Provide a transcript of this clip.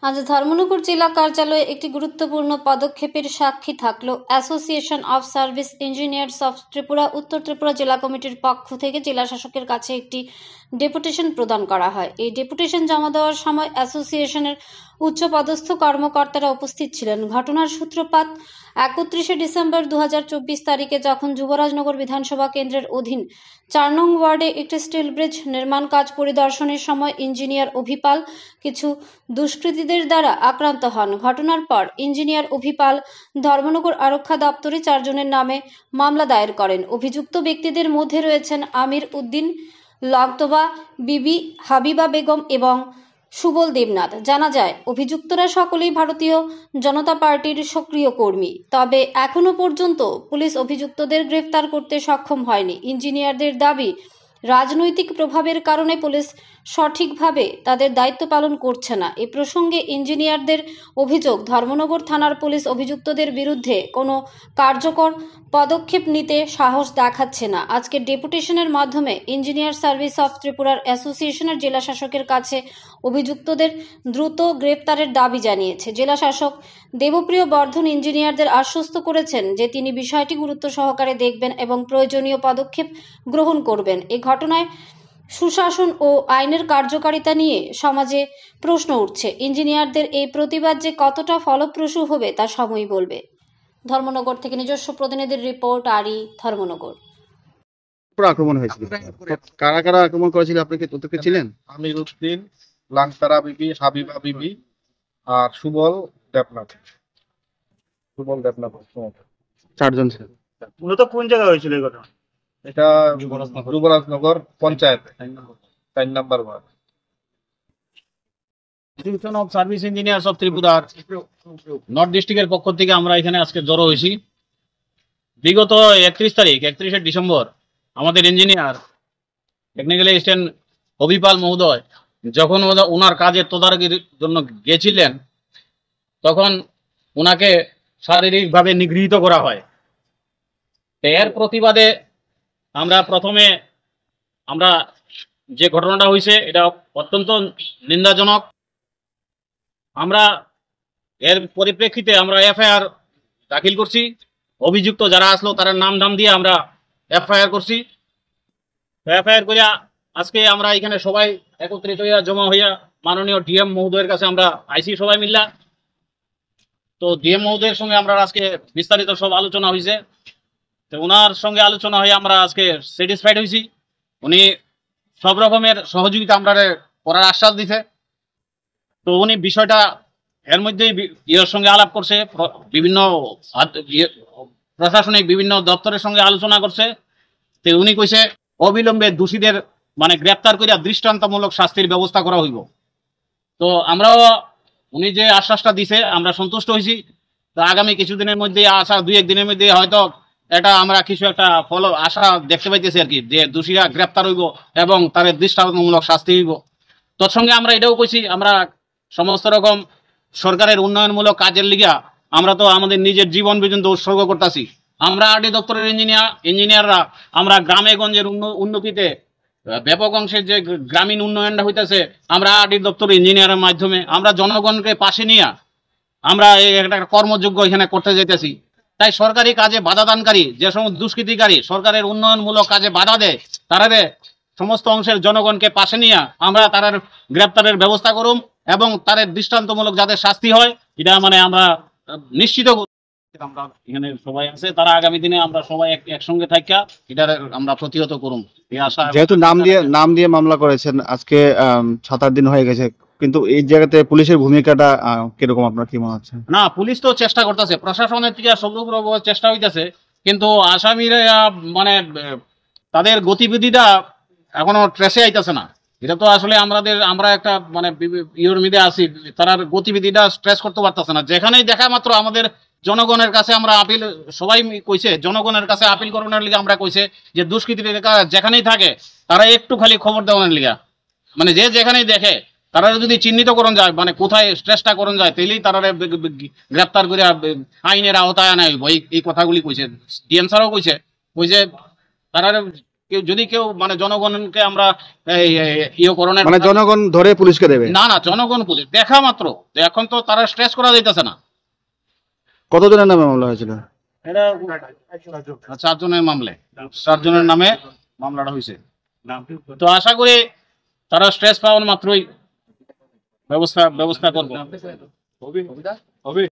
আজ ধর্মনগর জেলা কার্যালয়ে একটি গুরুত্বপূর্ণ পদক্ষেপের সাক্ষী থাকলো association of service engineers of Tripura. উত্তর ত্রিপুরা জেলা কমিটির পক্ষ থেকে জেলা শাসকের কাছে একটি ডেপুটেশন প্রদান করা হয়। এই ডেপুটেশন জমা দেওয়ার সময় অ্যাসোসিয়েশনের উচ্চপদস্থ কর্মকর্তারা উপস্থিত ছিলেন। ঘটনার সূত্রপাত 31শে ডিসেম্বর 2024 তারিখে, যখন যুবরাজনগর বিধানসভা কেন্দ্রের অধীন 4 নং ওয়ার্ডে একটি স্টিল ব্রিজ নির্মাণ কাজ পরিদর্শনের সময় ইঞ্জিনিয়ার অভিপাল কিছু দুষ্কৃতীদের দ্বারা আক্রান্ত হন। ঘটনার পর ইঞ্জিনিয়ার অভিপাল ধর্মনগর আরক্ষা দপ্তরে 4 জনের নামে মামলা দায়ের করেন। অভিযুক্ত ব্যক্তিদের মধ্যে রয়েছেন আমির উদ্দিন, লকতবা বিবি, হাবিবা বেগম এবং সুবল দেবনাথ। জানা যায়, অভিযুক্তরা সকলেই ভারতীয় জনতা পার্টির সক্রিয় কর্মী। তবে এখনো পর্যন্ত পুলিশ অভিযুক্তদের গ্রেফতার করতে সক্ষম হয়নি। ইঞ্জিনিয়ারদের দাবি, রাজনৈতিক প্রভাবের কারণে পুলিশ সঠিকভাবে তাদের দায়িত্ব পালন করছে না। এ প্রসঙ্গে ইঞ্জিনিয়ারদের অভিযোগ, ধর্মনগর থানার পুলিশ অভিযুক্তদের বিরুদ্ধে কোনো কার্যকর পদক্ষেপ নিতে সাহস দেখাচ্ছে না। আজকের ডেপুটেশনের মাধ্যমে ইঞ্জিনিয়ার সার্ভিস অফ ত্রিপুরার অ্যাসোসিয়েশনের জেলা শাসকের কাছে অভিযুক্তদের দ্রুত গ্রেফতারের দাবি জানিয়েছে। জেলা শাসক দেবপ্রিয় বর্ধন ইঞ্জিনিয়ারদের আশ্বস্ত করেছেন যে তিনি বিষয়টি গুরুত্ব সহকারে দেখবেন এবং প্রয়োজনীয় পদক্ষেপ গ্রহণ করবেন। এই ঘটনায় সুশাসন ও আইনের কার্যকারিতা নিয়ে সমাজে প্রশ্ন উঠছে। ইঞ্জিনিয়ারদের এই প্রতিবাদ যে কতটা ফলপ্রসূ হবে তা সময়ই বলবে। ধর্মনগর থেকে নিজস্ব প্রতিনিধির রিপোর্ট, আরি, ধর্মনগর। আক্রমণ হয়েছিল, কারা কারা আক্রমণ করেছিল আপনি কি তথ্য ছিলেন? আমির উদ্দিন, লাংতারা বিবি, হাবিবা বিবি আর সুবল দেবনাথ। চারজন ছিলেন। মূলত কোন জায়গায় হয়েছিল এই ঘটনা? এটা Jubarajnagar panchayat 4 number ward. Association of service engineers of ত্রিপুরার নর্থ ডিস্ট্রিক্টের পক্ষ থেকে আমরা এখানে আজকে জড়ো হয়েছি। বিগত 31শে ডিসেম্বর আমাদের ইঞ্জিনিয়ার টেকনিক্যাল অ্যাসিস্ট্যান্ট অভিপাল মহোদয় যখন ওনার কাজের তদারকির জন্য গেছিলেন, তখন ওনাকে শারীরিকভাবে নিগৃহীত করা হয়। এর প্রতিবাদে আমরা যে ঘটনাটা হয়েছে এটা অত্যন্ত নিন্দাজনক। আমরা এর পরিপ্রেক্ষিতে আমরা এফআইআর দাখিল করছি। অভিযুক্ত যারা আসলো তারা নাম দিয়ে আমরা এফআইআর করছি। এফআইআর করিয়া আজকে আমরা এখানে সবাই একত্রিত হইয়া জমা হইয়া মাননীয় ডিএম মহোদয়ের কাছে আমরা আইসি সবাই মিল্লা। তো ডিএম মহোদয়ের সঙ্গে আমরা আজকে বিস্তারিত সব আলোচনা হয়েছে। তো ওনার সঙ্গে আলোচনা হয়ে আমরা আজকে স্যাটিসফাইড হয়েছি। উনি সব রকমের সহযোগিতা আমরা করার আশ্বাস দিছে। তো উনি বিষয়টা এর মধ্যেই ইয়ের সঙ্গে আলাপ করছে, বিভিন্ন প্রশাসনিক বিভিন্ন দপ্তরের সঙ্গে আলোচনা করছে। তো উনি কইছে অবিলম্বে দোষীদের গ্রেপ্তার করিয়া দৃষ্টান্তমূলক শাস্তির ব্যবস্থা করা হইব। তো আমরাও উনি যে আশ্বাসটা দিছে আমরা সন্তুষ্ট হয়েছি। তো আগামী কিছুদিনের মধ্যে, আশা 2-1 দিনের মধ্যে হয়তো এটা আমরা কিছু একটা আশা দেখতে পাইতেছি আর কি, যে দোষীরা গ্রেপ্তার হইব এবং তাদের দৃষ্টান্তমূলক শাস্তি হইব। তৎসঙ্গে আমরা এটাও কইছি, আমরা সমস্ত রকম সরকারের উন্নয়নমূলক কাজের লিগা আমরা তো আমাদের নিজের জীবন পর্যন্ত উৎসর্গ করতেছি। আমরা আরডি দপ্তরের ইঞ্জিনিয়াররা আমরা গ্রামে গঞ্জের উন্নতিতে ব্যাপক অংশের যে গ্রামীণ উন্নয়নটা হইতেছে, আমরা আরডি দপ্তরের ইঞ্জিনিয়ারের মাধ্যমে আমরা জনগণকে পাশে নিয়ে আমরা একটা কর্মযোগ্য এখানে করতে যাইতেছি। তাই সরকারি কাজে বাধা দানকারী যে সমস্ত দুষ্কৃতিকারী সরকারের উন্নয়নমূলক কাজে বাধা দেয়, তারারে সমস্ত অংশের জনগণকে পাশে নিয়ে আমরা তাদের গ্রেপ্তারের ব্যবস্থা করুম এবং তাদের দৃষ্টান্তমূলক যাদের শাস্তি হয় এটা আমরা নিশ্চিত আমরা এখানে সবাই আছে, তারা আগামী দিনে আমরা সবাই একসঙ্গে থাকা এটা আমরা প্রতিহত করুম এই আশা। যেহেতু নাম দিয়ে মামলা করেছেন, আজকে 7-8 দিন হয়ে গেছে, কিন্তু এই জায়গাতে পুলিশের ভূমিকাটা কিরকম আপনার কি মনে হচ্ছে? না, পুলিশ তো চেষ্টা করতেছে, প্রশাসনের থেকে সর্বপ্র চেষ্টা হইতেছে, কিন্তু আসামিরা তাদের গতিবিধিটা এখনো ট্রেসে আইতেছে না। এটা তো আসলে আমরা একটা ইয়ের মধ্যে আছি, তার গতিবিধিটা স্ট্রেস করতে পারতেছে না। যেখানেই দেখা মাত্র আমাদের জনগণের কাছে আমরা আপিল, সবাই কইছে জনগণের কাছে আপিল করানোর লিগে আমরা কইছে যে দুষ্কৃতীরা যেখানেই থাকে তারা একটু খালি খবর দেওয়ানোর লিগা, যে যেখানেই দেখে তারা যদি চিহ্নিত করণ যায়, কোথায় স্ট্রেসটা করণ যায়, তাইলেই তারা গ্রেপ্তার করে আইনের আওতায় আনা হইব। এই কথাগুলি কইছে ডিএম স্যারও কইছে তারা যদি কেউ মানে জনগণকে আমরা ইয়ে করণের মানে জনগণ ধরে পুলিশকে দেবে? না না, জনগণ পুলিশ দেখা মাত্র, এখন তো তারা স্ট্রেস করা যাইতেছে না। কতজনের নামে মামলা হয়েছিল? এটা 4 জনের মামলে, 4 জনের নামে মামলাটা হয়েছে। তো আশা করি তারা স্ট্রেস পাওয়ার মাত্রই ব্যবস্থা করবো।